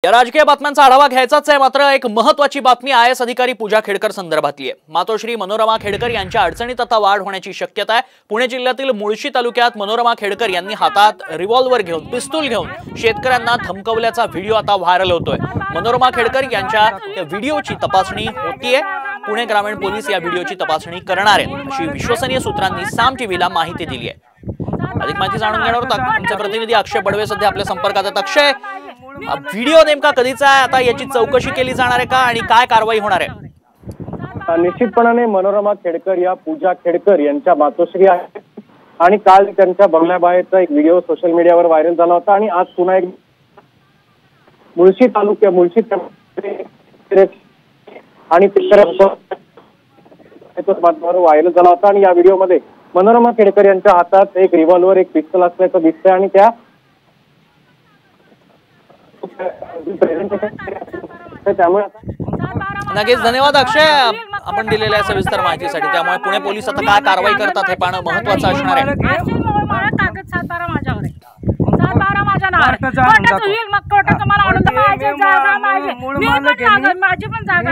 या राजकीय बातम्यांचा आढावा घ्यायचाच आहे, मात्र एक महत्त्वाची बातमी आयएस अधिकारी पूजा खेडकर संदर्भातली आहे। मातोश्री मनोरमा खेडकर यांच्या अडचणीत आता वाढ होण्याची शक्यता आहे। पुणे जिल्ह्यातील मुळशी तालुक्यात मनोरमा खेडकर यांनी हातात रिव्हॉल्वर घेऊन पिस्तूल घेऊन शेतकऱ्यांना धमकवल्याचा व्हिडिओ आता व्हायरल होतोय। मनोरमा खेडकर यांच्या या व्हिडिओची तपासणी होतीये। पुणे ग्रामीण पोलीस या व्हिडिओची तपासणी करणार आहेत अशी विश्वसनीय सूत्रांनी साम टीव्हीला माहिती दिली आहे। अधिक माहिती जाणून घेणार आहोत। आमचे प्रतिनिधी अक्षय बडवे सध्या आपल्या संपर्कात आहेत। अक्षय, व्हिडिओ नेमका कधीचा आहे, आता याची चौकशी केली जाणार आहे का आणि काय कारवाई होणार आहे? निश्चितपणाने मनोरमा खेडकर या पूजा खेडकर यांच्या मातोश्री आहे आणि काल त्यांच्या बंगल्याबाहेरचा एक व्हिडिओ सोशल मीडियावर व्हायरल झाला होता आणि आज पुन्हा एक मुळशी आणि व्हायरल झाला होता आणि या व्हिडिओमध्ये मनोरमा खेडकर यांच्या हातात एक रिव्हॉल्वर, एक पिस्तूल असल्याचं दिसतंय आणि त्या त्यामुळे नक्कीच धन्यवाद अक्षय, आपण दिलेल्या सविस्तर माहितीसाठी। त्यामुळे पुणे पोलीस आता काय कारवाई करतात हे पाहणं महत्त्वाचं असणार आहे। माझी पण जागा